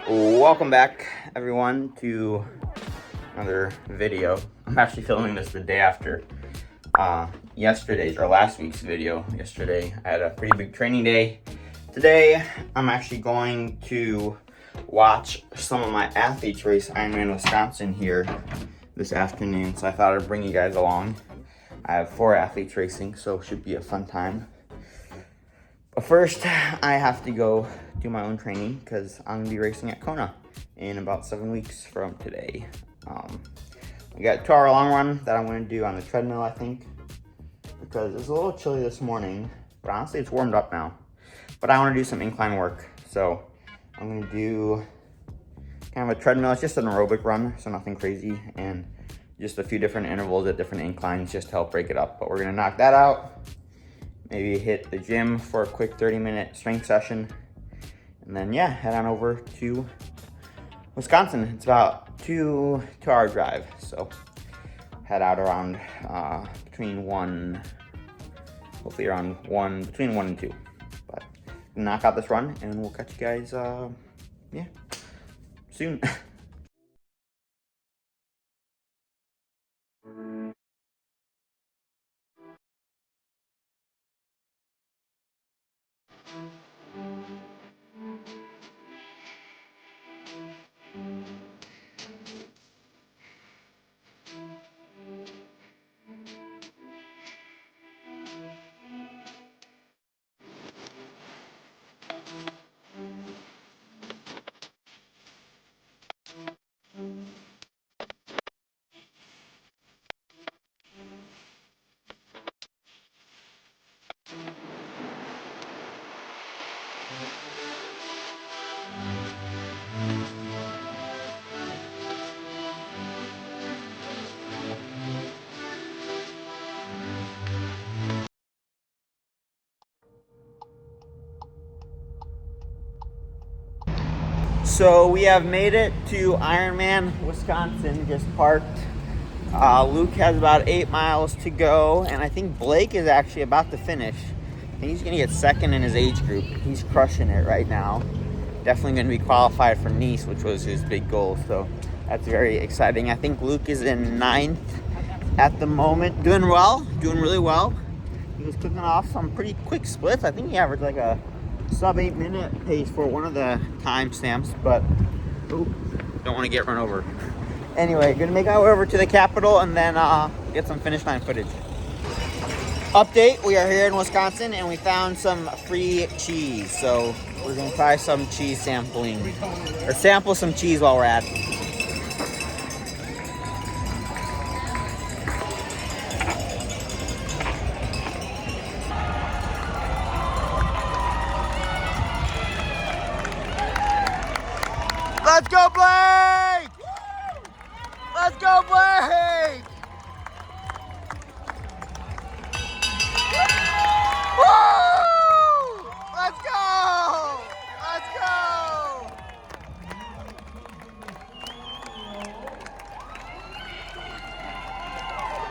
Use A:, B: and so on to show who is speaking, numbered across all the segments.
A: Welcome back, everyone, to another video. I'm actually filming this the day after yesterday's or last week's video. Yesterday I had a pretty big training day. Today I'm actually going to watch some of my athletes race Ironman Wisconsin here this afternoon, so I thought I'd bring you guys along. I have 4 athletes racing, so it should be a fun time. But first, I have to go do my own training because I'm gonna be racing at Kona in about 7 weeks from today. I got a 2-hour long run that I'm gonna do on the treadmill, I think, because it's a little chilly this morning, but honestly it's warmed up now. But I wanna do some incline work, so I'm gonna do kind of a treadmill. It's just an aerobic run, so nothing crazy, and just a few different intervals at different inclines just to help break it up. But we're gonna knock that out. Maybe hit the gym for a quick 30-minute strength session. And then, yeah, head on over to Wisconsin. It's about 2-hour drive. So head out around between 1 and 2. But knock out this run and we'll catch you guys, soon. So we have made it to Ironman Wisconsin, just parked. Luke has about 8 miles to go, and I think Blake is actually about to finish. I think he's gonna get second in his age group. He's crushing it right now. Definitely gonna be qualified for Nice, which was his big goal, so that's very exciting. I think Luke is in 9th at the moment, doing really well. He was cooking off some pretty quick splits. I think he averaged like a sub 8 minute pace for one of the time stamps, but don't want to get run over. Anyway, gonna make our way over to the Capitol and then get some finish line footage. Update, we are here in Wisconsin and we found some free cheese, so we're gonna try some cheese sampling, or sample some cheese while we're at it. Let's go, Blake! Let's go, Blake! Woo! Let's go! Let's go!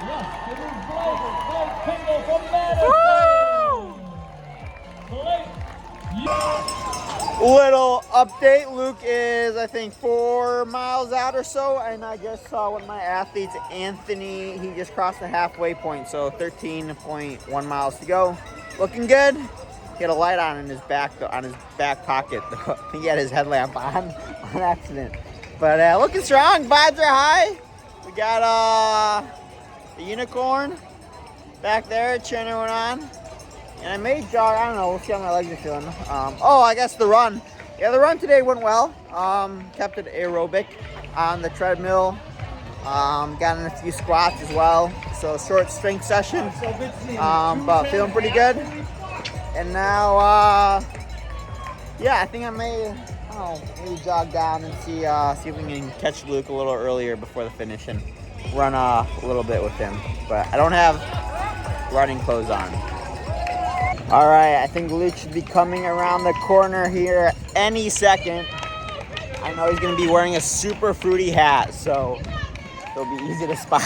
B: Yes, it is Blake Kendall from Madison. Blake,
A: Little update, Luke is, I think, 4 miles out or so, and I just saw one of my athletes, Anthony, he just crossed the halfway point, so 13.1 miles to go. Looking good. He had a light on in his back pocket. I think he had his headlamp on accident. But looking strong, vibes are high. We got the unicorn back there cheering everyone on. And I may jog, I don't know, we'll see how my legs are feeling. I guess the run. Yeah, the run today went well. Kept it aerobic on the treadmill. Got in a few squats as well. So short strength session, but feeling pretty good. And now, I think I may, maybe jog down and see if we can catch Luke a little earlier before the finish and run a little bit with him. But I don't have running clothes on. All right, I think Luke should be coming around the corner here any second. I know he's gonna be wearing a super fruity hat, so it'll be easy to spot.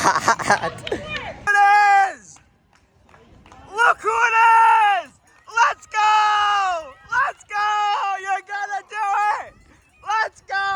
A: It is! Look who it is! Let's go! Let's go! You're gonna do it! Let's go!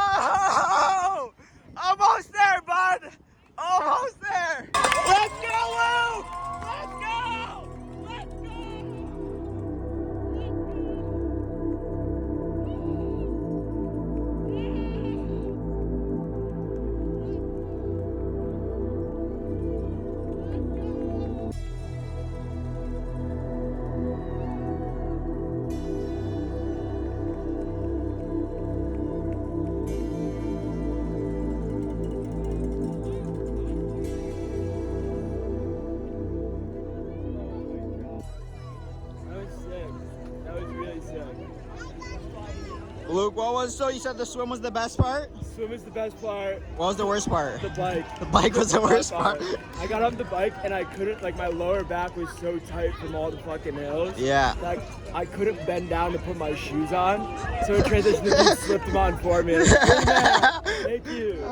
C: Luke, so you said the swim was the best part?
D: Swim is the best part.
C: What was the worst part?
D: The bike.
C: The bike was the worst part.
D: I got off the bike and I couldn't, like my lower back was so tight from all the fucking hills.
C: Yeah.
D: Like I couldn't bend down to put my shoes on. So in transition, the dude slipped them on for me. Thank you.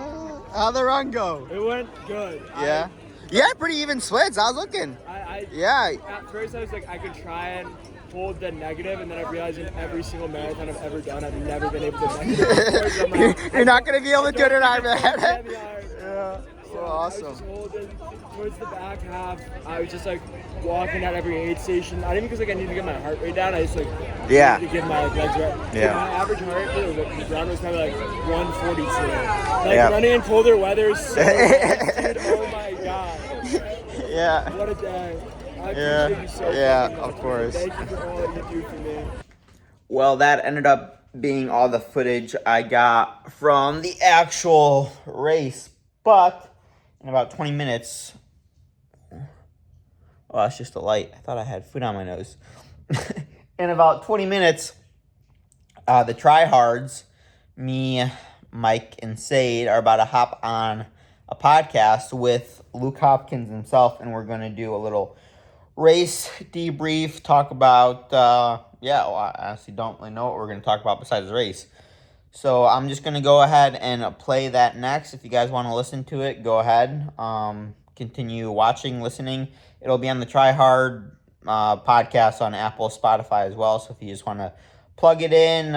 C: How'd the run go?
D: It went good.
C: Yeah. You had pretty even splits. I was looking. Yeah.
D: At first I was like, I could try and hold the negative, and then I realized in every single marathon I've ever done, I've never been able to negative.
C: You're not going to be able to do it in Ironman.
D: Yeah.
C: So awesome.
D: I was just holding towards the back half. I was just like walking at every aid station. I didn't because like I needed to get my heart rate down. I just like needed to get my legs right.
C: Yeah.
D: My average heart rate for the run was probably like 142. Like running in colder weather is so dude, oh my god.
C: Yeah.
D: What a day. I appreciate you so much.
C: Of course.
D: Thank you for all that you do for me.
A: Well, that ended up being all the footage I got from the actual race. But in about 20 minutes, oh, it's just a light. I thought I had food on my nose. In about 20 minutes, the tryhards, me, Mike, and Sade are about to hop on a podcast with Luke Hopkins himself, and we're going to do a little race debrief, talk about, I honestly don't really know what we're going to talk about besides the race. So I'm just going to go ahead and play that next. If you guys want to listen to it, go ahead. Continue watching, listening. It'll be on the Try Hard podcast on Apple, Spotify as well. So if you just want to plug it in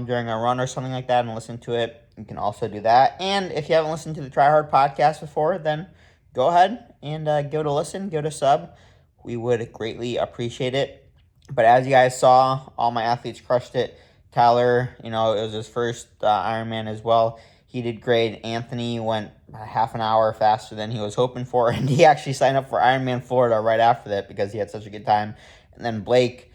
A: during a run or something like that and listen to it, you can also do that. And if you haven't listened to the Try Hard podcast before, then go ahead and give it a listen, give it a sub. We would greatly appreciate it. But as you guys saw, all my athletes crushed it. Tyler, it was his first Ironman as well. He did great. Anthony went half an hour faster than he was hoping for, and he actually signed up for Ironman Florida right after that because he had such a good time. And then Blake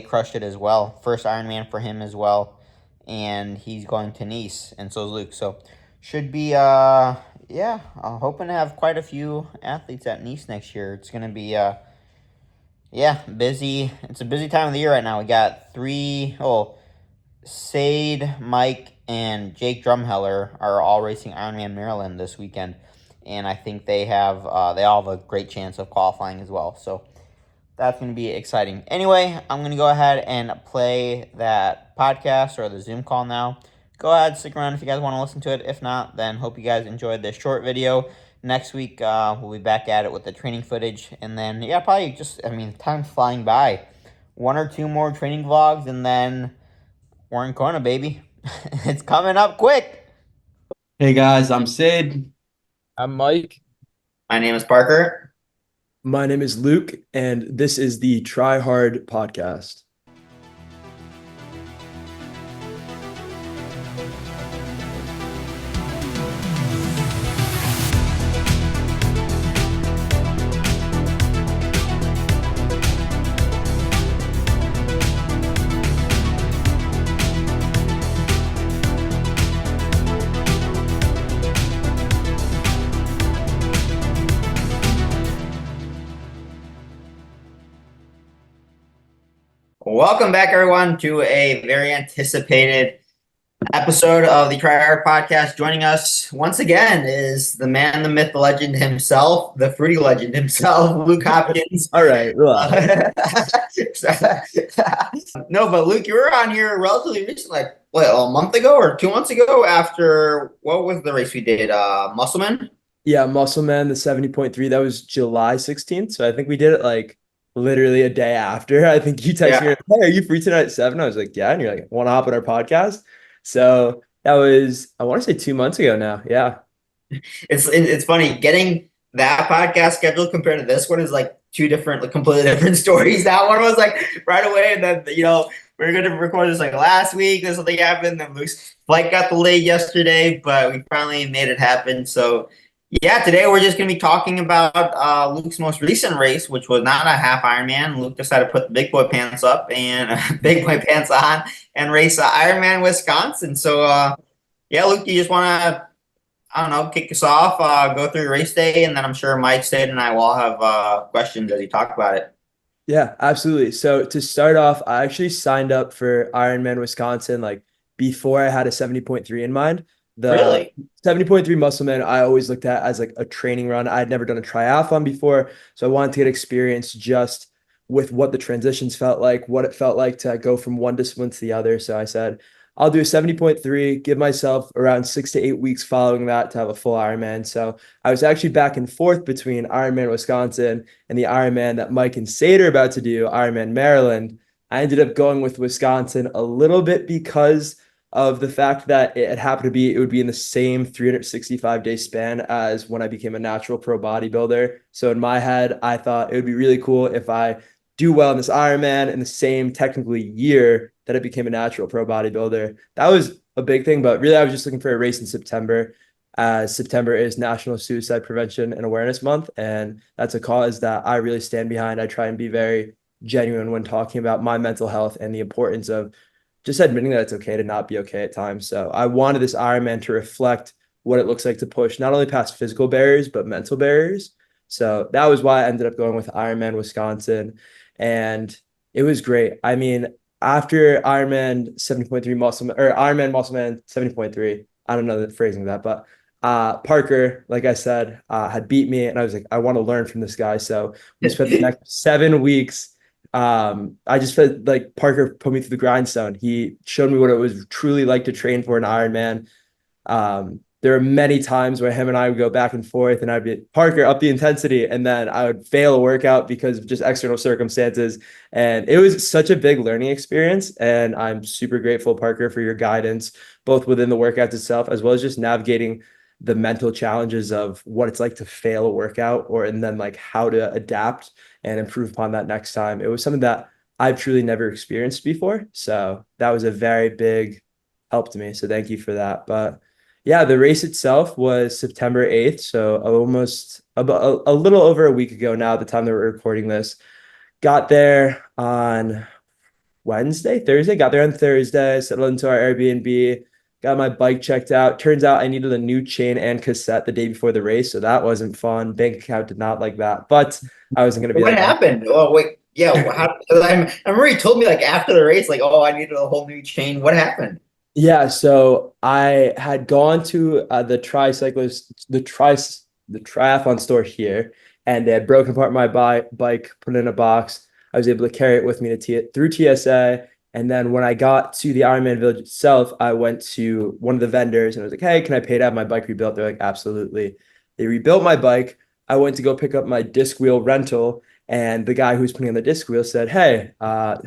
A: crushed it as well. First Ironman for him as well, and he's going to Nice, and so is Luke. So should be, I'm hoping to have quite a few athletes at Nice next year. It's going to be, busy. It's a busy time of the year right now. We got Sade, Mike, and Jake Drumheller are all racing Ironman Maryland this weekend, and I think they all have a great chance of qualifying as well. So that's going to be exciting. Anyway, I'm going to go ahead and play that podcast or the Zoom call now. Go ahead, stick around if you guys want to listen to it. If not, then hope you guys enjoyed this short video. Next week, we'll be back at it with the training footage, and then probably time's flying by. 1 or 2 more training vlogs, and then we're in Kona, baby. It's coming up quick.
E: Hey guys, I'm Sid.
D: I'm Mike.
A: My name is Parker.
D: My name is Luke, and this is the Try Hard podcast.
A: Welcome back, everyone, to a very anticipated episode of the Try Hard podcast. Joining us once again is the man, the myth, the legend himself, the fruity legend himself, Luke Hopkins.
D: All right.
A: No, but Luke, you were on here relatively recently, a month ago or 2 months ago after, what was the race we did? Muscleman?
D: Yeah, Muscleman, the 70.3. That was July 16th. So I think we did it literally a day after. I think you texted me, hey, are you free tonight at 7? I was like, yeah. And you're like, want to hop on our podcast? So that was, I want to say 2 months ago now. Yeah.
A: It's funny getting that podcast scheduled compared to this one is two different, completely different stories. That one was right away. And then, we were going to record this last week. Then something happened. Then Luke's flight got delayed yesterday, but we finally made it happen. So yeah, today we're just going to be talking about Luke's most recent race, which was not a half Ironman. Luke decided to put the big boy pants up and big boy pants on and race Ironman Wisconsin. So, Luke, you just want to, kick us off, go through your race day, and then I'm sure Mike, State, and I will all have questions as you talk about it.
D: Yeah, absolutely. So to start off, I actually signed up for Ironman Wisconsin, before I had a 70.3 in mind. The
A: Really?
D: 70.3 Muscleman, I always looked at as like a training run. I had never done a triathlon before, so I wanted to get experience just with what the transitions felt like, what it felt like to go from one discipline to the other. So I said, I'll do a 70.3, give myself around 6 to 8 weeks following that to have a full Ironman. So I was actually back and forth between Ironman Wisconsin and the Ironman that Mike and Sade are about to do, Ironman Maryland. I ended up going with Wisconsin a little bit because of the fact that it would be in the same 365-day span as when I became a natural pro bodybuilder. So in my head, I thought it would be really cool if I do well in this Ironman in the same technically year that I became a natural pro bodybuilder. That was a big thing, but really I was just looking for a race in September. September is National Suicide Prevention and Awareness Month, and that's a cause that I really stand behind. I try and be very genuine when talking about my mental health and the importance of just admitting that it's okay to not be okay at times. So I wanted this Ironman to reflect what it looks like to push not only past physical barriers, but mental barriers. So that was why I ended up going with Ironman Wisconsin. And it was great. I mean, after Ironman 70.3 Muscleman or Ironman Muscleman 70.3, I don't know the phrasing of that, but Parker, like I said, had beat me, and I was like, I want to learn from this guy. So we spent the next 7 weeks. I just felt like Parker put me through the grindstone. He showed me what it was truly like to train for an Ironman. There were many times where him and I would go back and forth, and I'd be, Parker, up the intensity, and then I would fail a workout because of just external circumstances. And it was such a big learning experience. And I'm super grateful, Parker, for your guidance, both within the workouts itself, as well as just navigating the mental challenges of what it's like to fail a workout, and then like how to adapt and improve upon that next time. It was something that I've truly never experienced before. So that was a very big help to me. So thank you for that. But yeah, the race itself was September 8th. So almost about a little over a week ago now, at the time that we're recording this. Got there on Thursday, got there on Thursday, settled into our Airbnb, got my bike checked out. Turns out I needed a new chain and cassette the day before the race, so that wasn't fun. Bank account did not like that, but I wasn't going to be
A: What happened? Oh, wait. Yeah. I remember you told me like after the race, like, oh, I needed a whole new chain. What happened?
D: Yeah, so I had gone to the triathlon store here, and they had broken apart my bike, put it in a box. I was able to carry it with me through TSA. And then when I got to the Ironman Village itself, I went to one of the vendors and I was like, hey, can I pay to have my bike rebuilt? They're like, absolutely. They rebuilt my bike. I went to go pick up my disc wheel rental, and the guy who was putting on the disc wheel said, hey,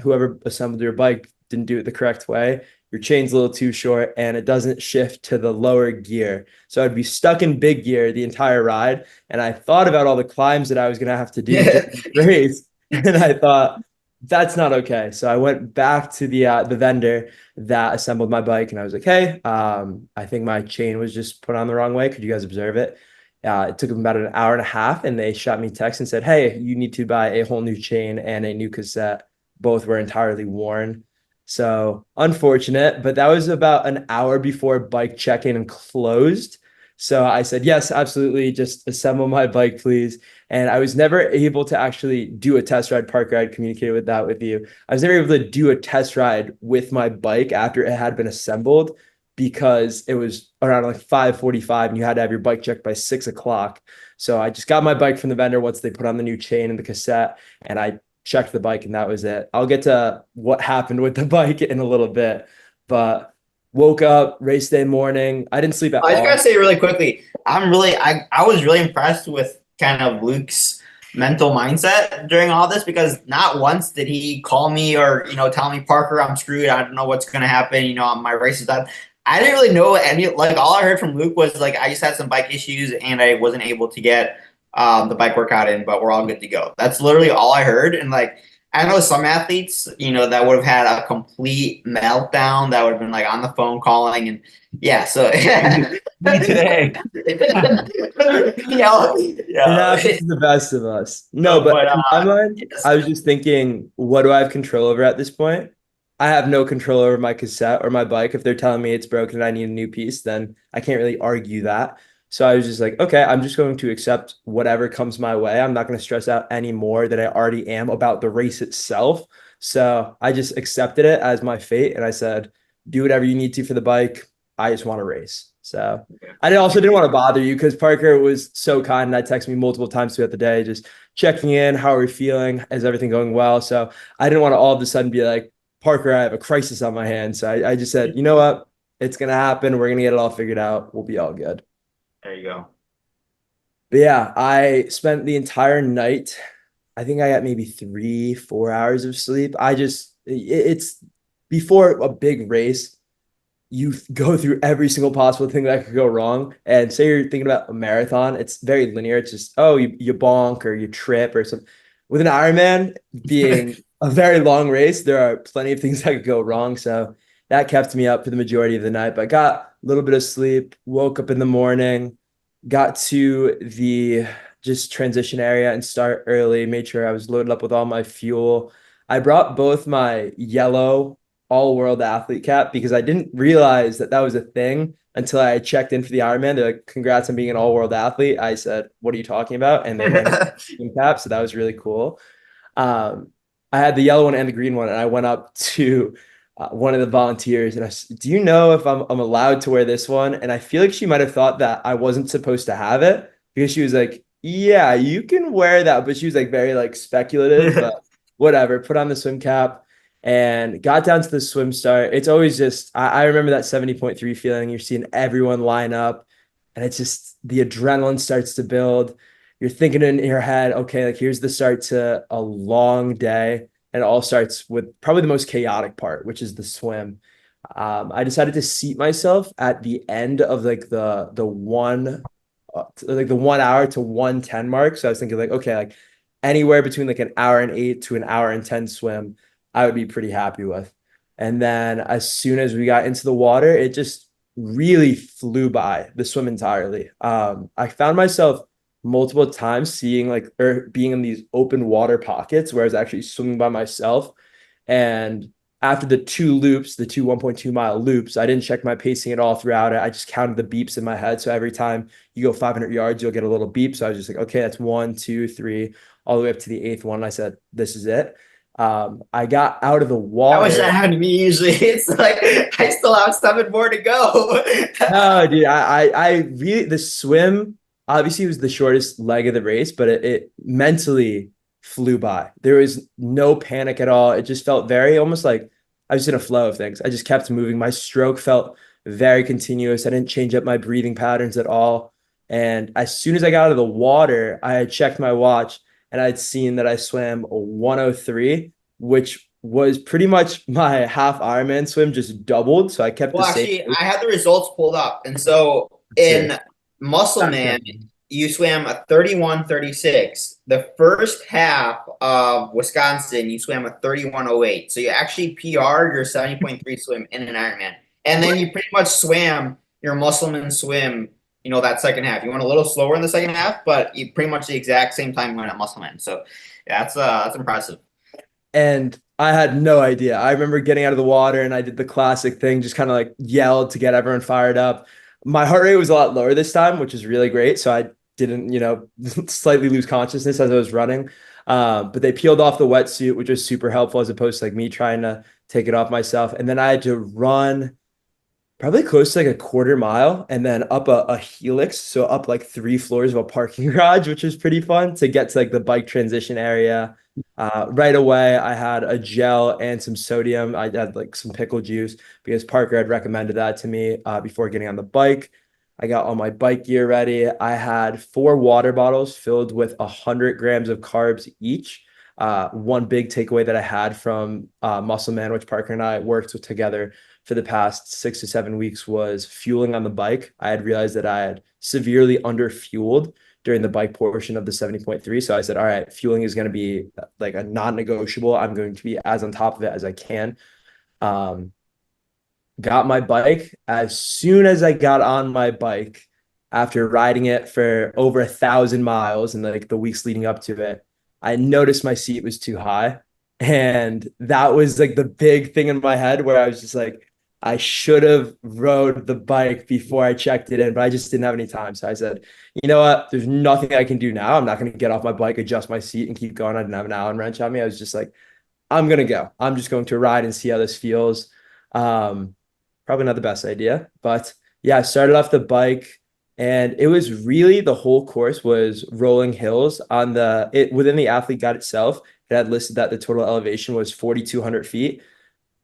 D: whoever assembled your bike didn't do it the correct way. Your chain's a little too short and it doesn't shift to the lower gear. So I'd be stuck in big gear the entire ride. And I thought about all the climbs that I was going to have to do during the race. And I thought, that's not okay. So I went back to the vendor that assembled my bike, and I was like, hey, I think my chain was just put on the wrong way. Could you guys observe it? It took them about an hour and a half, and they shot me a text and said, hey, you need to buy a whole new chain and a new cassette. Both were entirely worn. So unfortunate, but that was about an hour before bike check-in closed. So I said, yes, absolutely. Just assemble my bike, please. And I was never able to actually do a test ride. Parker, I'd communicated with that with you. I was never able to do a test ride with my bike after it had been assembled because it was around like 5:45 and you had to have your bike checked by 6 o'clock. So I just got my bike from the vendor once they put on the new chain and the cassette, and I checked the bike, and that was it. I'll get to what happened with the bike in a little bit, but woke up race day morning. I didn't sleep at all.
A: I just gotta say really quickly, I was really impressed with kind of Luke's mental mindset during all this, because not once did he call me or, tell me, Parker, I'm screwed. I don't know what's going to happen. My race is done. I didn't really know any, like all I heard from Luke was like, I just had some bike issues and I wasn't able to get the bike workout in, but we're all good to go. That's literally all I heard. And like, I know some athletes, that would have had a complete meltdown, that would have been like on the phone calling, and yeah, so
E: Me today.
A: yeah,
D: This is the best of us. No, but in my mind,
A: yes.
D: I was just thinking, what do I have control over at this point? I have no control over my cassette or my bike. If they're telling me it's broken and I need a new piece, then I can't really argue that. So I was just like, okay, I'm just going to accept whatever comes my way. I'm not going to stress out any more than I already am about the race itself. So I just accepted it as my fate. And I said, do whatever you need to for the bike. I just want to race. So I also didn't want to bother you because Parker was so kind and I texted me multiple times throughout the day, just checking in. How are we feeling? Is everything going well? So I didn't want to all of a sudden be like, Parker, I have a crisis on my hands. So I just said, you know what? It's going to happen. We're going to get it all figured out. We'll be all good.
A: There you go.
D: But yeah, I spent the entire night. I think I got maybe 3-4 hours of sleep. It's before a big race, you go through every single possible thing that could go wrong. And say you're thinking about a marathon, it's very linear. It's just, oh, you bonk or you trip or something. With an Ironman being a very long race, there are plenty of things that could go wrong. So that kept me up for the majority of the night. But I got a little bit of sleep, woke up in the morning, got to the just transition area and start early, made sure I was loaded up with all my fuel. I brought both my yellow all-world athlete cap because I didn't realize that was a thing until I checked in for the Ironman. They're like, congrats on being an all-world athlete. I said, what are you talking about? And they went cap, so that was really cool. I had the yellow one and the green one, and I went up to one of the volunteers and I said, do you know if I'm allowed to wear this one? And I feel like she might have thought that I wasn't supposed to have it because she was like, yeah, you can wear that. But she was like very like speculative, but whatever, put on the swim cap and got down to the swim start. It's always just, I remember that 70.3 feeling. You're seeing everyone line up and it's just the adrenaline starts to build. You're thinking in your head, okay, like here's the start to a long day. And it all starts with probably the most chaotic part, which is the swim. I decided to seat myself at the end of like the 1 hour to 1:10 mark. So I was thinking like, okay, like anywhere between like an hour and 8 to an hour and 10 swim, I would be pretty happy with. And then as soon as we got into the water, it just really flew by the swim entirely. I found myself multiple times seeing like or being in these open water pockets where I was actually swimming by myself. And after the two 1.2 mile loops, I didn't check my pacing at all throughout it. I just counted the beeps in my head. So every time you go 500 yards, you'll get a little beep. So I was just like, okay, that's 1, 2, 3, all the way up to the 8th one. And I said, this is it. I got out of the water.
A: I wish that happened to me usually. It's like I still have 7 more to go.
D: No, dude, I really, the swim obviously was the shortest leg of the race, but it mentally flew by. There was no panic at all. It just felt very almost like I was in a flow of things. I just kept moving. My stroke felt very continuous. I didn't change up my breathing patterns at all. And as soon as I got out of the water, I had checked my watch and I'd seen that I swam a 1:03, which was pretty much my half Ironman swim just doubled. So I kept
A: Well, actually, I had the results pulled up. And so in Muscle Man, you swam a 31:36. The first half of Wisconsin, you swam a 31:08. So you actually PR'd your 70.3 swim in an Ironman. And then you pretty much swam your Muscleman swim, you know, that second half. You went a little slower in the second half, but you pretty much the exact same time you went at Muscleman. So that's impressive.
D: And I had no idea. I remember getting out of the water and I did the classic thing, just kind of like yelled to get everyone fired up. My heart rate was a lot lower this time, which is really great. So I didn't, slightly lose consciousness as I was running. But they peeled off the wetsuit, which was super helpful as opposed to like me trying to take it off myself. And then I had to run probably close to like a quarter mile and then up a helix. So up like 3 floors of a parking garage, which was pretty fun to get to like the bike transition area. Right away, I had a gel and some sodium. I had like some pickle juice because Parker had recommended that to me before getting on the bike. I got all my bike gear ready. I had 4 water bottles filled with 100 grams of carbs each. One big takeaway that I had from Muscle Man, which Parker and I worked with together for the past 6 to 7 weeks, was fueling on the bike. I had realized that I had severely underfueled during the bike portion of the 70.3. So I said, all right, fueling is going to be like a non-negotiable. I'm going to be as on top of it as I can. Got my bike. As soon as I got on my bike, after riding it for over 1,000 miles and like the weeks leading up to it, I noticed my seat was too high. And that was like the big thing in my head where I was just like, I should have rode the bike before I checked it in, but I just didn't have any time. So I said, you know what? There's nothing I can do now. I'm not going to get off my bike, adjust my seat and keep going. I didn't have an Allen wrench on me. I was just like, I'm going to go. I'm just going to ride and see how this feels. probably not the best idea. But yeah, I started off the bike, and it was really, the whole course was rolling hills. Within the athlete guide itself, it had listed that the total elevation was 4,200 feet.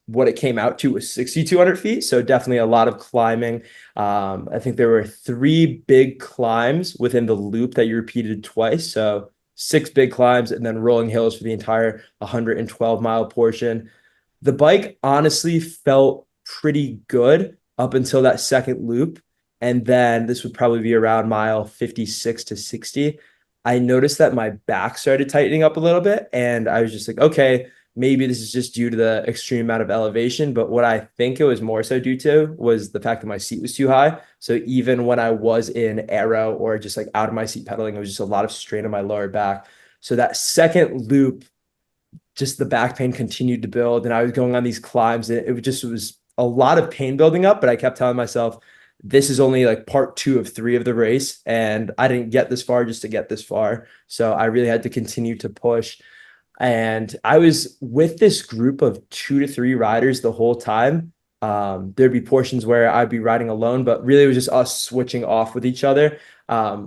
D: What it came out to was 6,200 feet. So definitely a lot of climbing. I think there were 3 big climbs within the loop that you repeated twice. So 6 big climbs and then rolling hills for the entire 112-mile portion. The bike honestly felt pretty good up until that second loop. And then this would probably be around mile 56 to 60. I noticed that my back started tightening up a little bit. And I was just like, okay, maybe this is just due to the extreme amount of elevation. But what I think it was more so due to was the fact that my seat was too high. So even when I was in aero or just like out of my seat pedaling, it was just a lot of strain on my lower back. So that second loop, just the back pain continued to build, and I was going on these climbs, and it was a lot of pain building up. But I kept telling myself, this is only like part 2 of 3 of the race, and I didn't get this far just to get this far. So I really had to continue to push. And I was with this group of 2 to 3 riders the whole time. There'd be portions where I'd be riding alone, but really it was just us switching off with each other,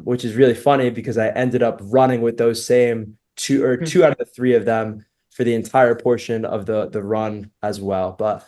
D: which is really funny because I ended up running with those same 2 out of the 3 of them for the entire portion of the run as well. But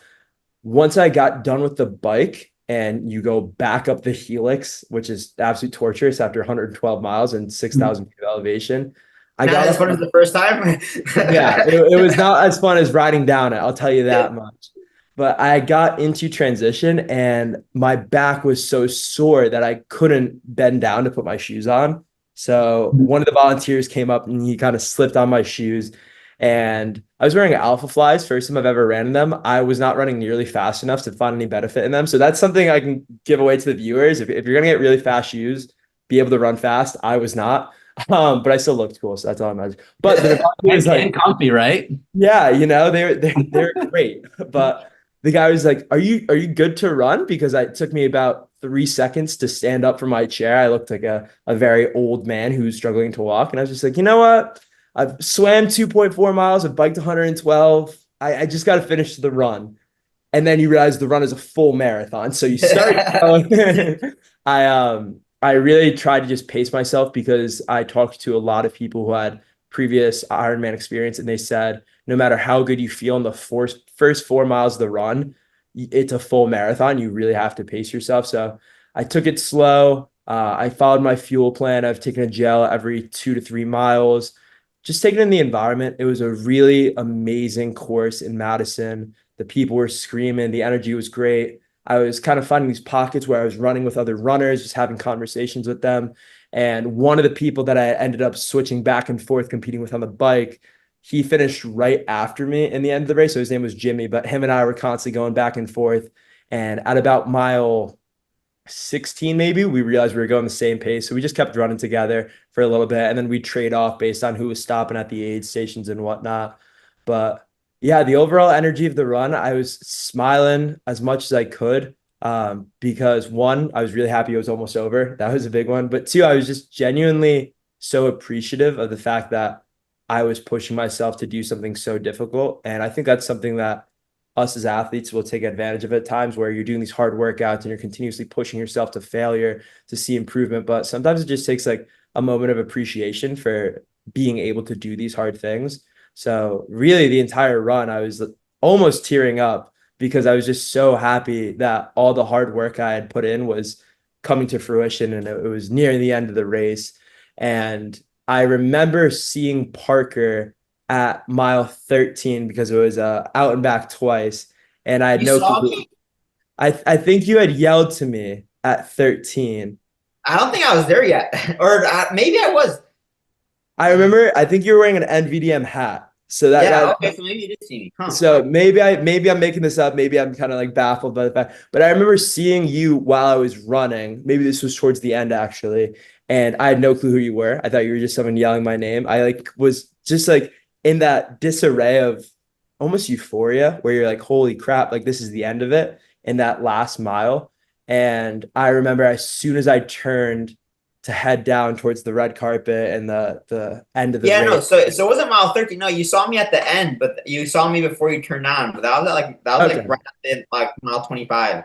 D: once I got done with the bike and you go back up the helix, which is absolute torturous after 112 miles and 6,000 feet of elevation, I got
C: as fun as the first time.
D: yeah, it was not as fun as riding down it. I'll tell you that much. But I got into transition and my back was so sore that I couldn't bend down to put my shoes on. So one of the volunteers came up and he kind of slipped on my shoes. And I was wearing Alpha Flies, first time I've ever ran in them. I was not running nearly fast enough to find any benefit in them. So that's something I can give away to the viewers. If you're going to get really fast shoes, be able to run fast. I was not. But I still looked cool, so that's all that matters. But the guy was like,
E: comfy, right?
D: yeah, they're great. But the guy was like, "Are you good to run?" Because it took me about 3 seconds to stand up from my chair. I looked like a very old man who's struggling to walk, and I was just like, you know what? I've swam 2.4 miles. I've biked 112. I just got to finish the run. And then you realize the run is a full marathon, so you start going. I really tried to just pace myself because I talked to a lot of people who had previous Ironman experience, and they said no matter how good you feel in the first 4 miles of the run, it's a full marathon. You really have to pace yourself. So I took it slow. I followed my fuel plan. I've taken a gel every 2 to 3 miles, just taking in the environment. It was a really amazing course in Madison. The people were screaming. The energy was great. I was kind of finding these pockets where I was running with other runners, just having conversations with them. And one of the people that I ended up switching back and forth competing with on the bike, he finished right after me in the end of the race. So his name was Jimmy, but him and I were constantly going back and forth. And at about mile 16, maybe, we realized we were going the same pace. So we just kept running together for a little bit. And then we trade off based on who was stopping at the aid stations and whatnot. But yeah, the overall energy of the run, I was smiling as much as I could, because 1, I was really happy it was almost over. That was a big one. But 2, I was just genuinely so appreciative of the fact that I was pushing myself to do something so difficult. And I think that's something that us as athletes will take advantage of at times, where you're doing these hard workouts and you're continuously pushing yourself to failure to see improvement. But sometimes it just takes like a moment of appreciation for being able to do these hard things. So really the entire run, I was almost tearing up because I was just so happy that all the hard work I had put in was coming to fruition, and it was near the end of the race. And I remember seeing Parker at mile 13 because it was out and back twice. And I had
C: You
D: no
C: saw
D: clue.
C: me?
D: I think you had yelled to me at 13.
C: I don't think I was there yet. Or maybe I was.
D: I remember, I think you were wearing an NVDM hat. So
C: Okay, so maybe you did see me. Huh.
D: So maybe I'm making this up. Maybe I'm kind of like baffled by the fact, but I remember seeing you while I was running. Maybe this was towards the end actually. And I had no clue who you were. I thought you were just someone yelling my name. I was just like in that disarray of almost euphoria where you're like, holy crap, like this is the end of it in that last mile. And I remember as soon as I turned to head down towards the red carpet and the end of the race.
C: No, so it wasn't mile 13. No, you saw me at the end, but you saw me before you turned on. But that was like right at the, like mile 25.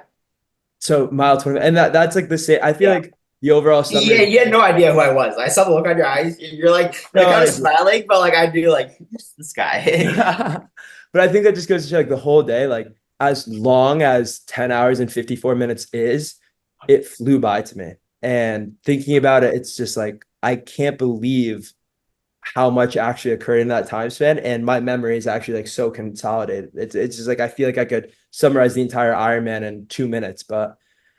D: So mile 20, and that's like the same. I feel like the overall summer.
C: Yeah, you had no idea who I was. I saw the look on your eyes. You're like,
D: No,
C: kind
D: I
C: of
D: did.
C: smiling, but like I do like, who's this guy?
D: But I think that just goes to show like the whole day, like as long as 10 hours and 54 minutes is, it flew by to me. And thinking about it, it's just like, I can't believe how much actually occurred in that time span. And my memory is actually like so consolidated. It's just like, I feel like I could summarize the entire Ironman in 2 minutes, but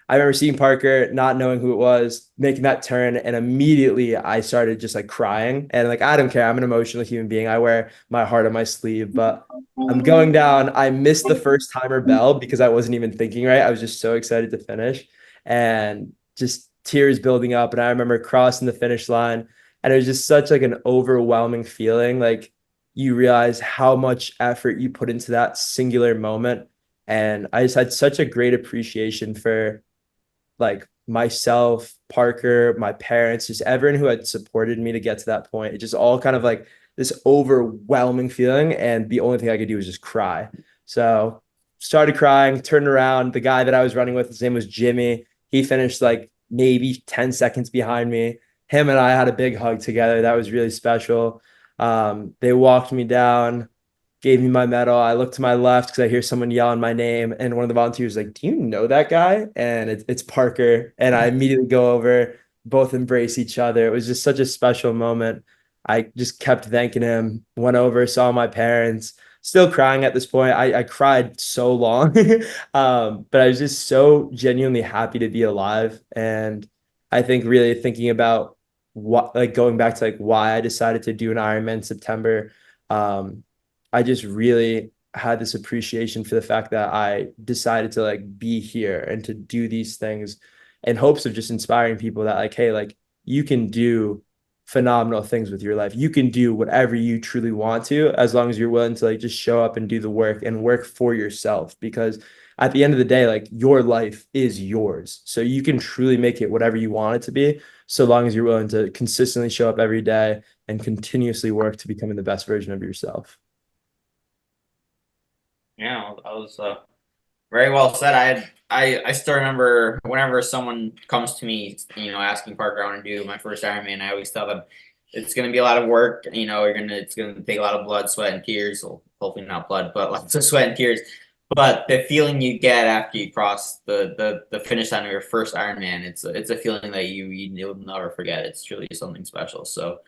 D: I remember seeing Parker, not knowing who it was, making that turn, and immediately I started just like crying. And like, I don't care. I'm an emotional human being. I wear my heart on my sleeve, but I'm going down. I missed the first timer bell because I wasn't even thinking right. I was just so excited to finish and just tears building up. And I remember crossing the finish line, and it was just such like an overwhelming feeling. Like you realize how much effort you put into that singular moment. And I just had such a great appreciation for like myself, Parker, my parents, just everyone who had supported me to get to that point. It just all kind of like this overwhelming feeling. And the only thing I could do was just cry. So started crying, turned around. The guy that I was running with, his name was Jimmy. He finished like maybe 10 seconds behind me. Him and I had a big hug together. That was really special. They walked me down, gave me my medal. I looked to my left because I hear someone yelling my name, and one of the volunteers was like, "Do you know that guy?" And it's Parker. And I immediately go over, both embrace each other. It was just such a special moment. I just kept thanking him, went over, saw my parents, still crying at this point. I cried so long. But I was just so genuinely happy to be alive. And I think really thinking about what, like going back to like why I decided to do an Ironman in September. I just really had this appreciation for the fact that I decided to like be here and to do these things in hopes of just inspiring people that like, hey, like you can do phenomenal things with your life. You can do whatever you truly want to, as long as you're willing to like just show up and do the work and work for yourself. Because at the end of the day, like your life is yours. So you can truly make it whatever you want it to be, so long as you're willing to consistently show up every day and continuously work to becoming the best version of yourself.
C: Yeah, I was very well said. I still remember whenever someone comes to me, asking Parker I want to do my first Ironman, I always tell them it's going to be a lot of work. It's going to take a lot of blood, sweat, and tears. Well, hopefully not blood, but lots of sweat and tears. But the feeling you get after you cross the finish line of your first Ironman, it's a feeling that you'll never forget. It's truly something special. So.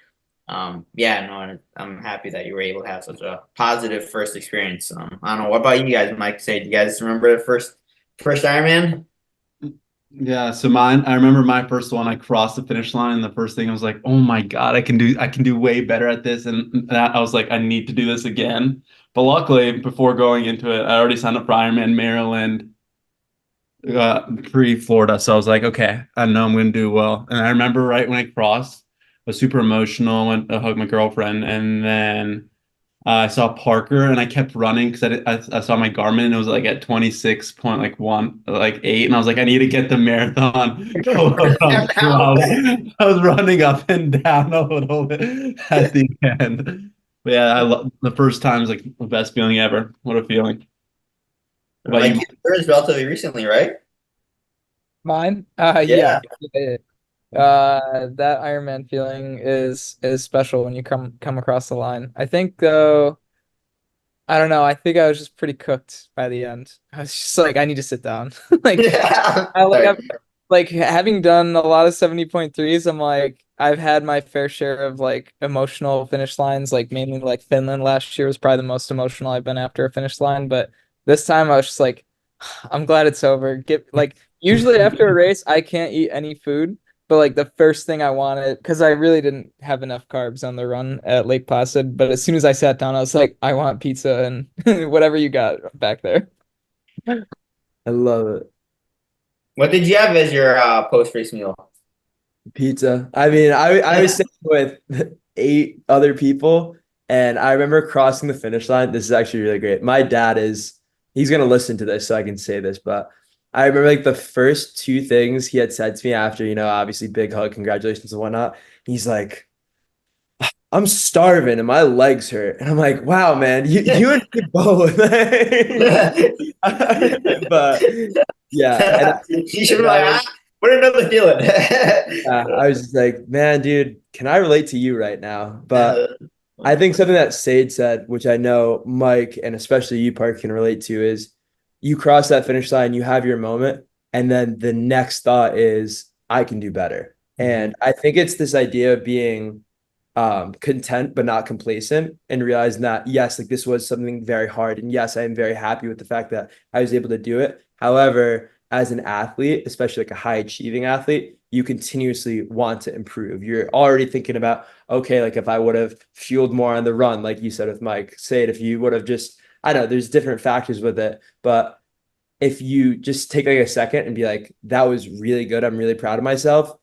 C: Yeah, no, and I'm happy that you were able to have such a positive first experience. I don't know, what about you guys, Mike? Do you guys remember the first Ironman?
E: Yeah, so I remember my first one. I crossed the finish line, and the first thing I was like, "Oh my God, I can do way better at this." And I was like, "I need to do this again." But luckily, before going into it, I already signed up for Ironman Maryland, pre-Florida. So I was like, "Okay, I know I'm going to do well." And I remember right when I crossed, I was super emotional. Went to hug my girlfriend, and then I saw Parker, and I kept running because I saw my Garmin, and it was like at 26.1, 8, and I was like, I need to get the marathon. So I was running up and down a little bit at the end. But yeah, I love the first time is like the best feeling ever. What a feeling. What about
C: Like
E: you?
C: yours relatively recently, right?
F: Mine?
C: Yeah.
F: Yeah. That Ironman feeling is special when you come across the line. I think though, I don't know. I think I was just pretty cooked by the end. I was just like, I need to sit down. Like
C: Yeah.
F: I've like having done a lot of 70.3s, I'm like I've had my fair share of like emotional finish lines, like mainly like Finland last year was probably the most emotional I've been after a finish line, but this time I was just like I'm glad it's over. Get like usually after a race I can't eat any food, but like the first thing I wanted, because I really didn't have enough carbs on the run at Lake Placid, but as soon as I sat down I was like I want pizza and whatever you got back there.
D: I love it.
C: What did you have as your post-race meal?
D: Pizza. I mean, I was sitting with 8 other people, and I remember crossing the finish line. This is actually really great. My dad he's gonna listen to this, so I can say this, but I remember like the first 2 things he had said to me after, obviously big hug, congratulations and whatnot. He's like, I'm starving and my legs hurt. And I'm like, wow, man, you and me both. But yeah, and
C: You should be
D: that
C: like,
D: was,
C: what another feeling.
D: I was just like, man, dude, can I relate to you right now? But I think something that Sade said, which I know Mike and especially you, Park, can relate to, is you cross that finish line, you have your moment, and then the next thought is, I can do better. And I think it's this idea of being content but not complacent, and realizing that yes, like this was something very hard, and yes, I am very happy with the fact that I was able to do it. However, as an athlete, especially like a high achieving athlete, you continuously want to improve. You're already thinking about, okay, like if I would have fueled more on the run, like you said with Mike, say it, if you would have just, I know there's different factors with it, but if you just take like a second and be like, that was really good, I'm really proud of myself,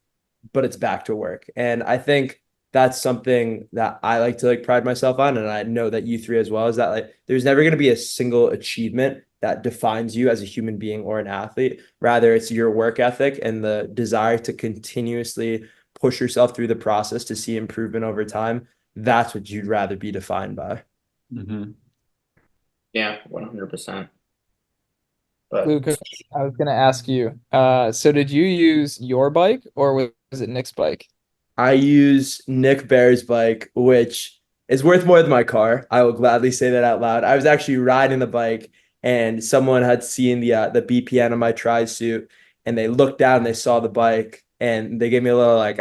D: but it's back to work. And I think that's something that I like to like pride myself on. And I know that you three as well, is that like there's never going to be a single achievement that defines you as a human being or an athlete. Rather, it's your work ethic and the desire to continuously push yourself through the process to see improvement over time. That's what you'd rather be defined by.
E: Mm-hmm.
C: Yeah, 100%. But
F: Luke, I was gonna ask you. So did you use your bike or was it Nick's bike?
D: I use Nick Bear's bike, which is worth more than my car. I will gladly say that out loud. I was actually riding the bike, and someone had seen the BPN on my tri suit, and they looked down and they saw the bike, and they gave me a little like,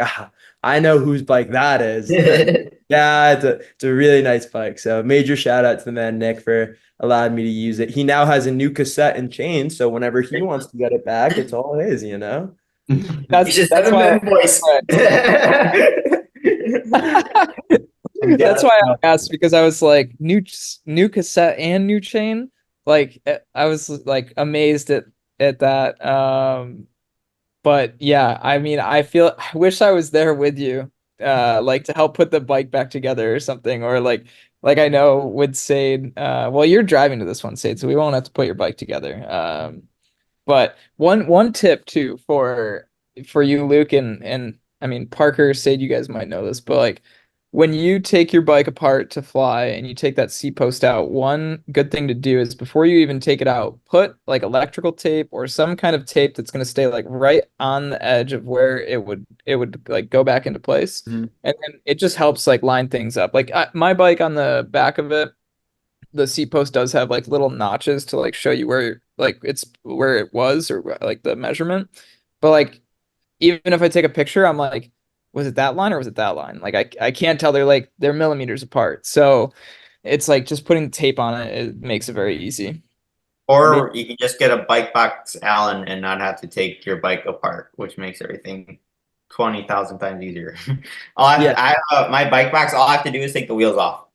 D: I know whose bike that is. Yeah, it's a really nice bike. So major shout out to the man Nick for allowing me to use it. He now has a new cassette and chain, so whenever he wants to get it back, it's all his, you know?
C: you
F: That's
C: just
F: that's
C: send
F: why
C: them an invoice.
F: that's why I asked, because I was like new cassette and new chain. Like I was like amazed at that. But yeah, I mean, I wish I was there with you, like to help put the bike back together or something, or like I know with Sade, well, you're driving to this one, Sade, so we won't have to put your bike together. But one tip too for you, Luke, and I mean Parker, Sade, you guys might know this, but like when you take your bike apart to fly and you take that seat post out, one good thing to do is before you even take it out, put like electrical tape or some kind of tape that's going to stay like right on the edge of where it would like go back into place.
D: Mhm.
F: And then it just helps like line things up. Like my bike, on the back of it, the seat post does have like little notches to like show you where like it's where it was, or like the measurement. But like even if I take a picture, I'm like, was it that line or was it that line? Like I can't tell. They're millimeters apart. So it's like just putting tape on it, it makes it very easy.
C: Or you can just get a bike box Allen and not have to take your bike apart, which makes everything 20,000 times easier.
D: Yeah.
C: My bike box, all I have to do is take the wheels off.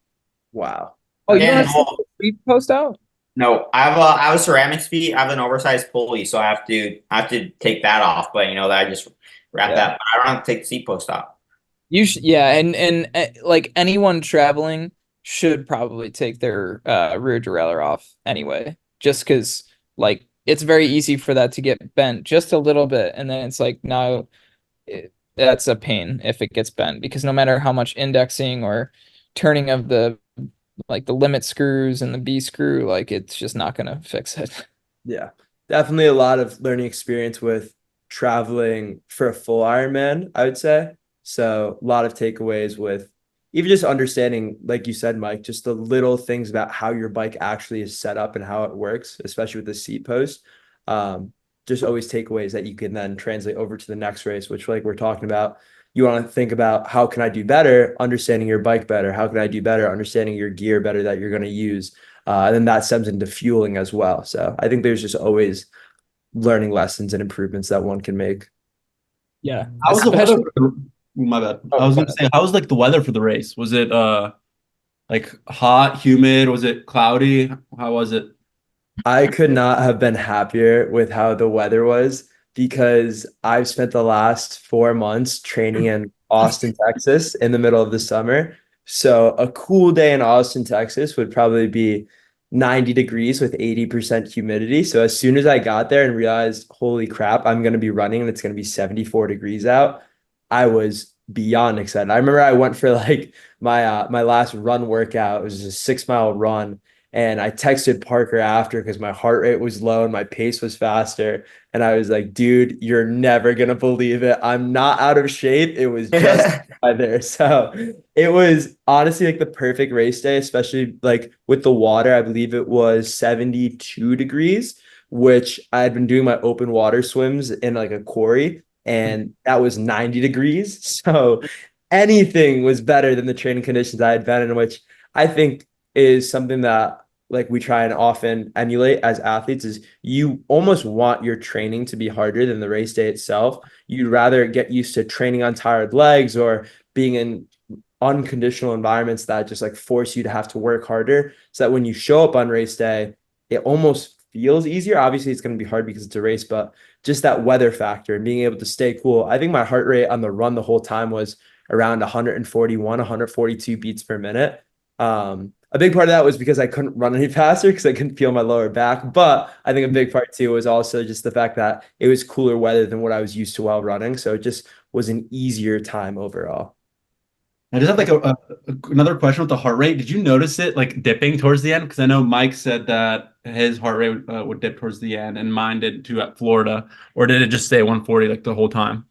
D: Wow.
F: Oh, you don't
C: And
F: have to seat post out?
C: no, I have a ceramic feet. I have an oversized pulley, so I have to take that off. But you know that I just wrap
D: Yeah.
C: that. But I don't have to take the seat post off.
F: You should, yeah, and like anyone traveling should probably take their rear derailleur off anyway, just because like it's very easy for that to get bent just a little bit, and then it's like now that's a pain if it gets bent, because no matter how much indexing or turning of the like the limit screws and the B screw, like it's just not gonna fix it.
D: Yeah. Definitely a lot of learning experience with traveling for a full Ironman, I would say. So a lot of takeaways with even just understanding, like you said, Mike, just the little things about how your bike actually is set up and how it works, especially with the seat post. Just always takeaways that you can then translate over to the next race, which like we're talking about. You want to think about, how can I do better, understanding your bike better? How can I do better, understanding your gear better that you're going to use? And then that stems into fueling as well. So I think there's just always learning lessons and improvements that one can make.
F: Yeah,
E: How was the weather?
F: especially.
E: My bad.
F: Oh,
E: I was
F: go
E: gonna say, how was like the weather for the race? Was it like hot, humid? Was it cloudy? How was it?
D: I could not have been happier with how the weather was, because I've spent the last 4 months training in Austin, Texas in the middle of the summer. So a cool day in Austin, Texas would probably be 90 degrees with 80% humidity. So as soon as I got there and realized, holy crap, I'm going to be running and it's going to be 74 degrees out, I was beyond excited. I remember I went for like my last run workout. It was a 6 mile run. And I texted Parker after because my heart rate was low and my pace was faster. And I was like, dude, you're never gonna believe it. I'm not out of shape. It was just there. So it was honestly like the perfect race day, especially like with the water. I believe it was 72 degrees, which I had been doing my open water swims in like a quarry, and that was 90 degrees. So anything was better than the training conditions I had been in, which I think is something that like we try and often emulate as athletes is you almost want your training to be harder than the race day itself. You'd rather get used to training on tired legs or being in unconditional environments that just like force you to have to work harder so that when you show up on race day, it almost feels easier. Obviously, it's going to be hard because it's a race, but just that weather factor and being able to stay cool. I think my heart rate on the run the whole time was around 141, 142 beats per minute. A big part of that was because I couldn't run any faster because I couldn't feel my lower back. But I think a big part too was also just the fact that it was cooler weather than what I was used to while running. So it just was an easier time overall.
E: I just have like another question with the heart rate. Did you notice it like dipping towards the end? Because I know Mike said that his heart rate would dip towards the end, and mine did too at Florida. Or did it just stay 140 like the whole time?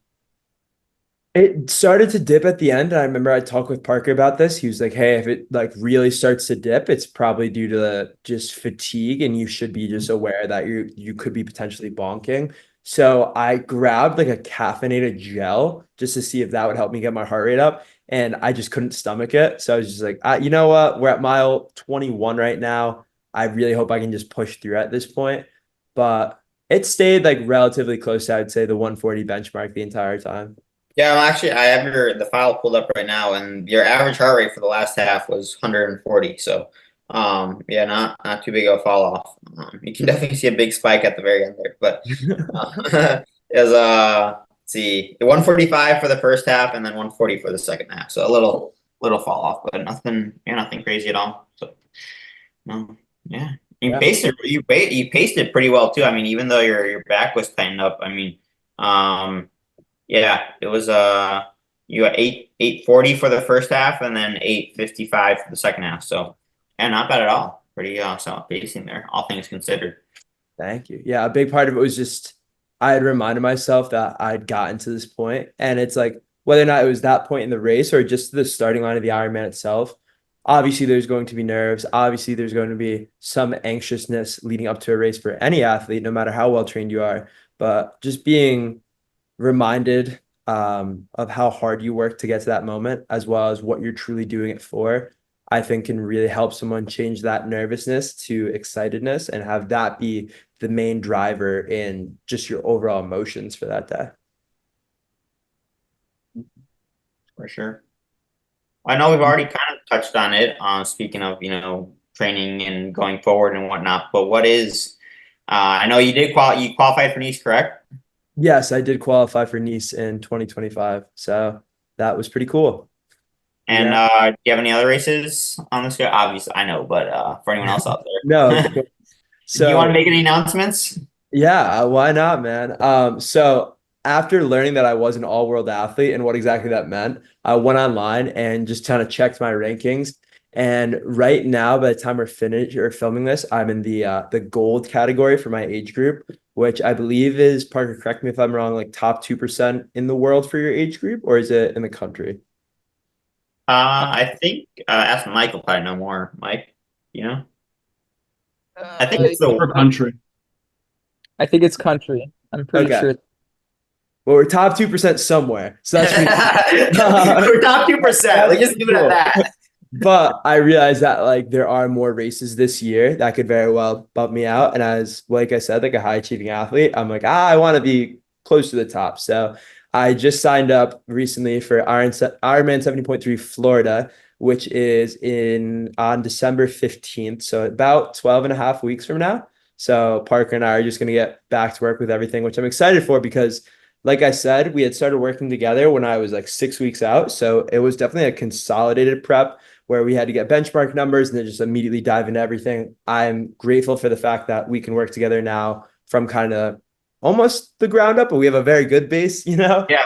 D: It started to dip at the end. I remember I talked with Parker about this. He was like, hey, if it like really starts to dip, it's probably due to just fatigue, and you should be just aware that you could be potentially bonking. So I grabbed like a caffeinated gel just to see if that would help me get my heart rate up. And I just couldn't stomach it. So I was just like, you know what? We're at mile 21 right now. I really hope I can just push through at this point. But it stayed like relatively close to, I'd say, the 140 benchmark the entire time.
C: Yeah, I have the file pulled up right now, and your average heart rate for the last half was 140. So, yeah, not too big of a fall off. You can definitely see a big spike at the very end there, but is let's see, 145 for the first half, and then 140 for the second half. So a little fall off, but nothing crazy at all. So, no, yeah, you paced it. You paced it pretty well too. I mean, even though your back was tightened up, I mean, yeah, it was you got 840 for the first half and then 855 for the second half. So yeah, not bad at all. Pretty solid pacing there, all things considered.
D: Thank you. Yeah, a big part of it was just I had reminded myself that I'd gotten to this point, and it's like whether or not it was that point in the race or just the starting line of the Ironman itself. Obviously, there's going to be nerves. Obviously, there's going to be some anxiousness leading up to a race for any athlete, no matter how well trained you are. But just being reminded of how hard you work to get to that moment, as well as what you're truly doing it for, I think can really help someone change that nervousness to excitedness and have that be the main driver in just your overall emotions for that day.
C: For sure. I know we've already kind of touched on it, speaking of, training and going forward and whatnot, but what is, I know you qualified for Nice, correct?
D: Yes, I did qualify for Nice in 2025. So that was pretty cool.
C: And do you have any other races on this go? Obviously, I know, but for anyone else out there.
D: No.
C: So, do you want to make any announcements?
D: Yeah, why not, man? So after learning that I was an all-world athlete and what exactly that meant, I went online and just kind of checked my rankings. And right now, by the time we're finished or filming this, I'm in the gold category for my age group, which I believe is, Parker, correct me if I'm wrong, like top 2% in the world for your age group, or is it in the country?
C: I think ask Mike will probably know more. Mike, I think it's
E: For country.
F: I think it's country. I'm pretty sure.
D: Well, we're top 2% somewhere. So that's
C: we're top 2%. Let's just leave it at that.
D: But I realized that like there are more races this year that could very well bump me out. And as like I said, like a high achieving athlete, I'm like, I want to be close to the top. So I just signed up recently for Ironman 70.3 Florida, which is on December 15th. So about 12 and a half weeks from now. So Parker and I are just going to get back to work with everything, which I'm excited for because like I said, we had started working together when I was like 6 weeks out. So it was definitely a consolidated prep where we had to get benchmark numbers and then just immediately dive into everything. I'm grateful for the fact that we can work together now from kind of almost the ground up, but we have a very good base, you know?
C: Yeah.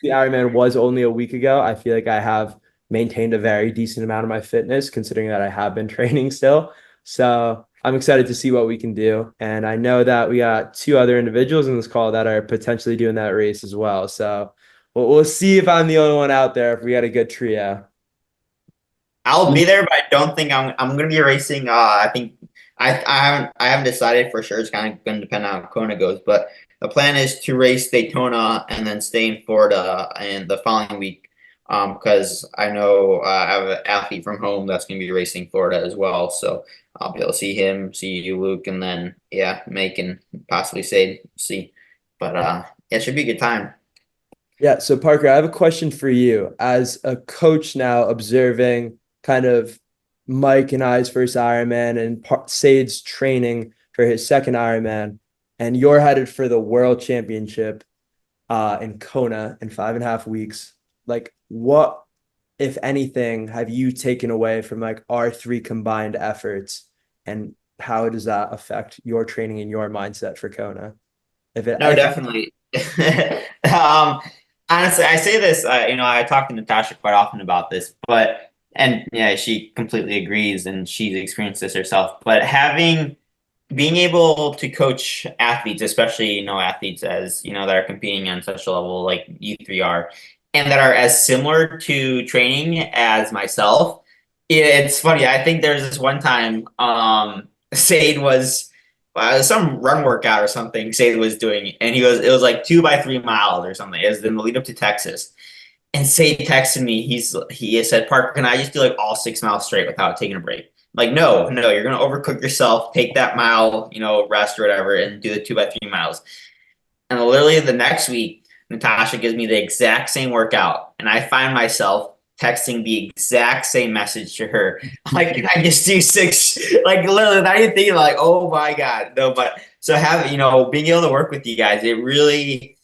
D: The Ironman was only a week ago. I feel like I have maintained a very decent amount of my fitness considering that I have been training still. So I'm excited to see what we can do. And I know that we got 2 other individuals in this call that are potentially doing that race as well. So we'll see if I'm the only one out there, if we got a good trio.
C: I'll be there, but I don't think I'm gonna be racing. I think I haven't decided for sure. It's kind of gonna depend on how Kona goes, but the plan is to race Daytona and then stay in Florida and the following week. Because I know I have an athlete from home that's gonna be racing Florida as well, so I'll be able to see him, see you, Luke, and then yeah, Make and possibly say see. But yeah, it should be a good time.
D: Yeah. So Parker, I have a question for you as a coach now observing kind of Mike and I's first Ironman and Sade's training for his second Ironman, and you're headed for the World Championship in Kona in 5.5 weeks. Like, what, if anything, have you taken away from like our 3 combined efforts, and how does that affect your training and your mindset for Kona?
C: No, definitely. Honestly, I say this. I talk to Natasha quite often about this, but and yeah, she completely agrees, and she's experienced this herself. But being able to coach athletes, especially athletes as that are competing on such a level like you 3 are, and that are as similar to training as myself. It's funny. I think there's this one time, Sade was some run workout or something Sade was doing, and it was like 2 by 3 miles or something. It was in the lead up to Texas. And Sade texted me. He said, Parker, can I just do like all 6 miles straight without taking a break? I'm like, no, you're gonna overcook yourself. Take that mile, rest or whatever, and do the 2 by 3 miles. And literally the next week, Natasha gives me the exact same workout, and I find myself texting the exact same message to her. Like, can I just do 6? Like, literally, not even thinking, like, oh my God. No, but so being able to work with you guys, it really,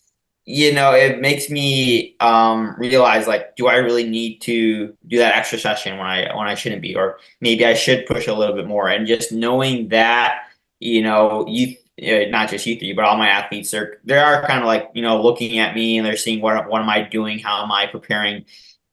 C: it makes me realize, like, do I really need to do that extra session when I shouldn't be, or maybe I should push a little bit more. And just knowing that, not just you 3, but all my athletes they are kind of like, looking at me, and they're seeing what am I doing? How am I preparing?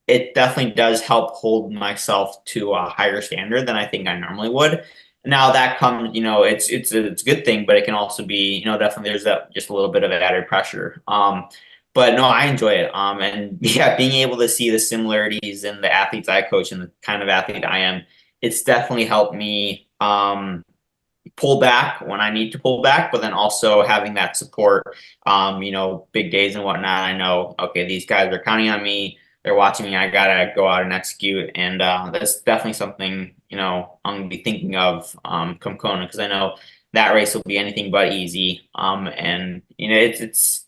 C: It definitely does help hold myself to a higher standard than I think I normally would. Now that comes, it's a good thing, but it can also be, definitely there's that just a little bit of added pressure. But no, I enjoy it. And yeah, being able to see the similarities in the athletes I coach and the kind of athlete I am, it's definitely helped me pull back when I need to pull back, but then also having that support, big days and whatnot. I know, okay, these guys are counting on me. They're watching me. I gotta go out and execute, and that's definitely something I'm gonna be thinking of come Kona, because I know that race will be anything but easy. And it's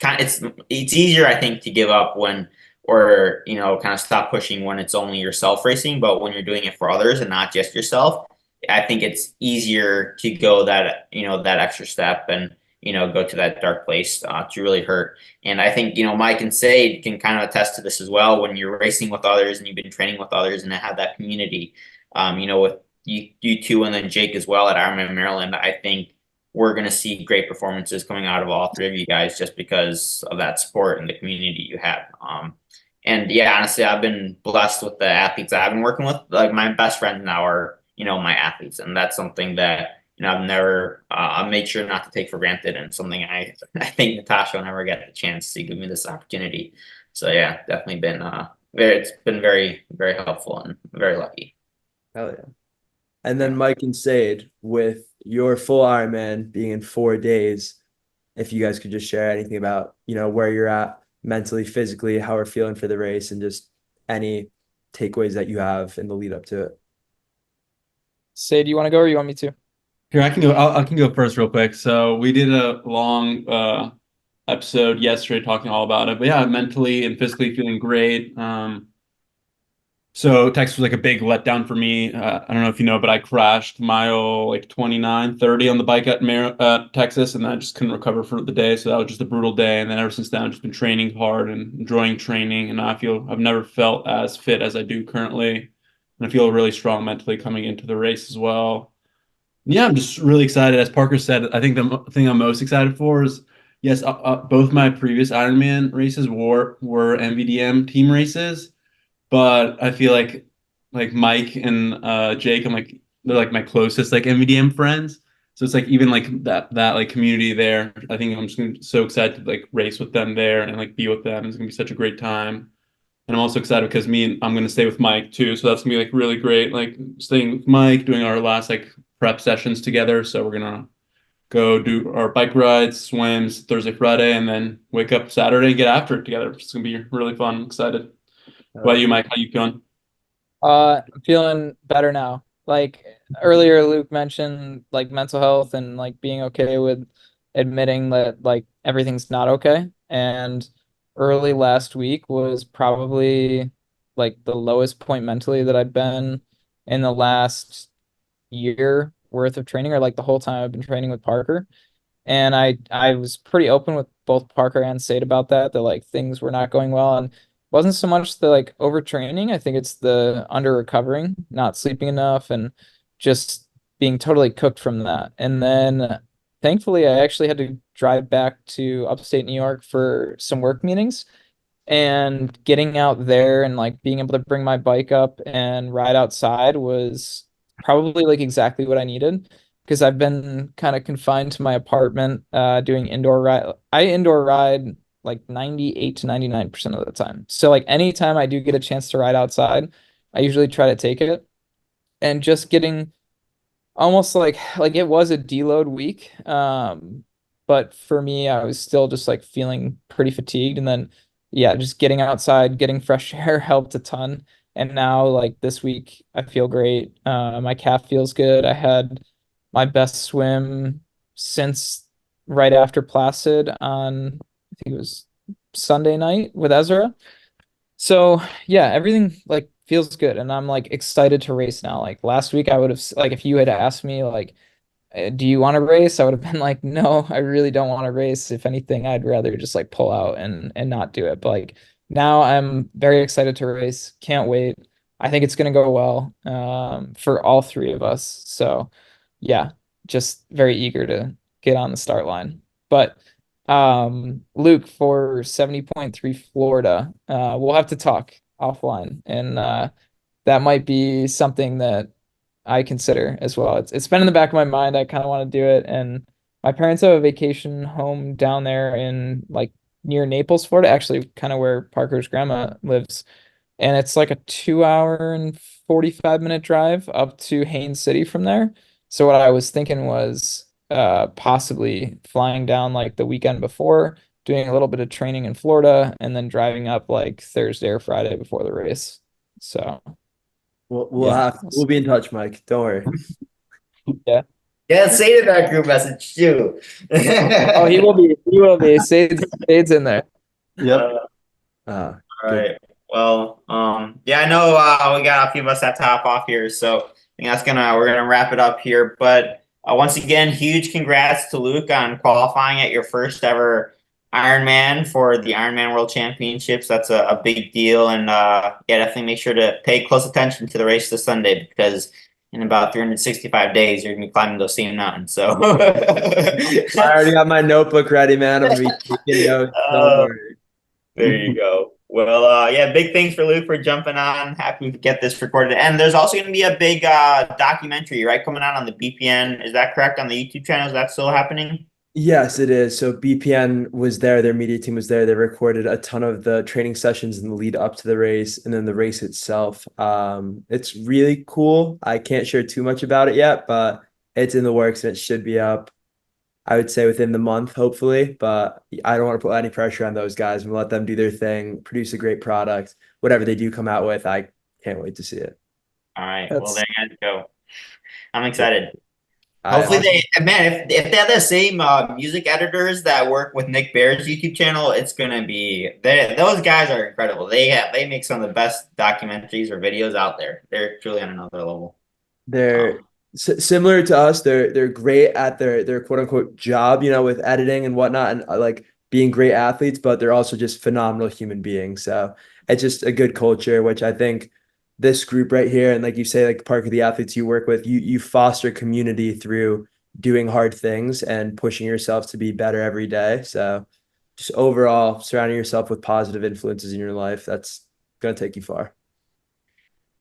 C: easier, I think, to give up when, or kind of stop pushing when it's only yourself racing, but when you're doing it for others and not just yourself, I think it's easier to go that that extra step and go to that dark place to really hurt. And I think, Mike and Sade can kind of attest to this as well. When you're racing with others and you've been training with others and have that community, with you 2 and then Jake as well at Ironman Maryland, I think we're going to see great performances coming out of all 3 of you guys just because of that support and the community you have. And yeah, honestly, I've been blessed with the athletes I've been working with. Like, my best friends now are, my athletes. And that's something that, I've never, I made sure not to take for granted, and something I think Natasha will never get the chance to give me this opportunity. So yeah, definitely been, it's been very, very helpful and very lucky.
D: Hell yeah. And then Mike and Sade, with your full Ironman being in 4 days, if you guys could just share anything about, where you're at mentally, physically, how we're feeling for the race, and just any takeaways that you have in the lead up to it.
F: Say, do you want to go or you want me to?
E: Here, I can go. I can go first real quick. So we did a long episode yesterday talking all about it. But yeah, mentally and physically feeling great. So Texas was like a big letdown for me. I don't know if you know, but I crashed mile like 29, 30 on the bike at Texas, and I just couldn't recover for the day. So that was just a brutal day. And then ever since then, I've just been training hard and enjoying training. And I've never felt as fit as I do currently. And I feel really strong mentally coming into the race as well. Yeah, I'm just really excited. As Parker said, I think the thing I'm most excited for is, Yes, both my previous Ironman races were NVDM team races, but I feel like Mike and Jake, they're like my closest like NVDM friends. So it's like even like that like community there. I think I'm just so excited to like race with them there and like be with them. It's gonna be such a great time. And I'm also excited because I'm gonna stay with Mike too. So that's gonna be like really great. Like staying with Mike, doing our last like prep sessions together. So we're gonna go do our bike rides, swims Thursday, Friday, and then wake up Saturday and get after it together. It's gonna be really fun. I'm excited. What about you, Mike? How you feeling?
F: I'm feeling better now. Like earlier, Luke mentioned like mental health and like being okay with admitting that like everything's not okay. And early last week was probably like the lowest point mentally that I've been in the last year worth of training, or like the whole time I've been training with Parker. And I was pretty open with both Parker and Sade about that like things were not going well. And wasn't so much the like overtraining. I think it's the under recovering, not sleeping enough, and just being totally cooked from that. And then thankfully I actually had to drive back to upstate New York for some work meetings, and getting out there and like being able to bring my bike up and ride outside was probably like exactly what I needed, because I've been kind of confined to my apartment doing indoor ride. I indoor ride like 98 to 99% of the time. So like anytime I do get a chance to ride outside, I usually try to take it. And just getting almost like it was a deload week. But for me, I was still just like feeling pretty fatigued. And then yeah, just getting outside, getting fresh air helped a ton. And now like this week I feel great. My calf feels good. I had my best swim since right after Placid on, I think it was Sunday night with Ezra. So yeah, everything like feels good, and I'm like excited to race now. Like last week, I would have like if you had asked me like, do you want to race? I would have been like, no, I really don't want to race. If anything, I'd rather just like pull out and not do it. But like now, I'm very excited to race. Can't wait. I think it's gonna go well for all three of us. So yeah, just very eager to get on the start line. But Luke, for 70.3 Florida, we'll have to talk offline, and that might be something that I consider as well. It's been in the back of my mind. I kind of want to do it, and my parents have a vacation home down there in like near Naples, Florida, actually kind of where Parker's grandma lives. And it's like a 2 hour and 45-minute drive up to Haines City from there. So what I was thinking was possibly flying down like the weekend before, doing a little bit of training in Florida, and then driving up like Thursday or Friday before the race. So yeah.
D: We'll be in touch, Mike. Don't worry.
F: Yeah.
C: Yeah, say to that group message too.
F: Oh, he will be. He will be. Sade's in there.
E: Yep.
C: All right. Well, yeah, I know we got a few of us that top off here, so I think we're gonna wrap it up here. But once again, huge congrats to Luke on qualifying at your first ever Ironman for the Ironman World Championships. That's a big deal, and yeah, definitely make sure to pay close attention to the race this Sunday, because in about 365 days you're gonna be climbing those same mountains. So
D: I already got my notebook ready, man. I'm gonna be taking notes. Don't worry.
C: There you go. Well, yeah, big thanks for Luke for jumping on. Happy to get this recorded. And there's also going to be a big documentary, right, coming out on the BPN. Is that correct? On the YouTube channel? Is that still happening?
D: Yes, it is. So BPN was there, their media team was there. They recorded a ton of the training sessions in the lead up to the race and then the race itself. It's really cool. I can't share too much about it yet, but it's in the works and it should be up, I would say, within the month, hopefully. But I don't want to put any pressure on those guys and let them do their thing, produce a great product. Whatever they do come out with, I can't wait to see it.
C: All right. Well, there you guys go. I'm excited.
D: I-
C: Hopefully if they have the same music editors that work with Nick Bare's YouTube channel, it's gonna be those guys are incredible. They make some of the best documentaries or videos out there. They're truly on another level.
D: They're similar to us. They're great at their quote unquote job, with editing and whatnot, and like being great athletes, but they're also just phenomenal human beings. So it's just a good culture, which I think this group right here, and like you say, like Parker, the athletes you work with, you foster community through doing hard things and pushing yourself to be better every day. So just overall surrounding yourself with positive influences in your life, that's going to take you far.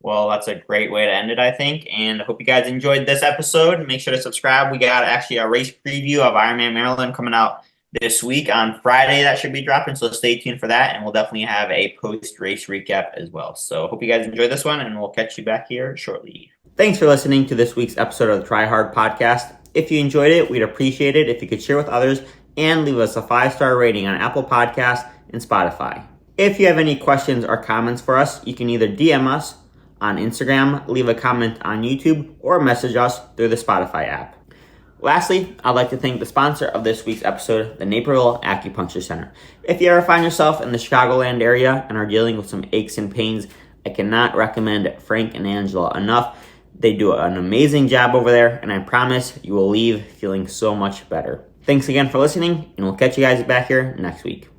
C: Well, that's a great way to end it, I think. And I hope you guys enjoyed this episode. Make sure to subscribe. We got actually a race preview of Ironman Maryland coming out this week on Friday. That should be dropping, so stay tuned for that. And we'll definitely have a post-race recap as well. So hope you guys enjoyed this one, and we'll catch you back here shortly.
A: Thanks for listening to this week's episode of the Try Hard podcast. If you enjoyed it, we'd appreciate it if you could share with others and leave us a 5-star rating on Apple Podcasts and Spotify. If you have any questions or comments for us, you can either DM us on Instagram, leave a comment on YouTube, or message us through the Spotify app. Lastly, I'd like to thank the sponsor of this week's episode, the Naperville Acupuncture Center. If you ever find yourself in the Chicagoland area and are dealing with some aches and pains, I cannot recommend Frank and Angela enough. They do an amazing job over there, and I promise you will leave feeling so much better. Thanks again for listening, and we'll catch you guys back here next week.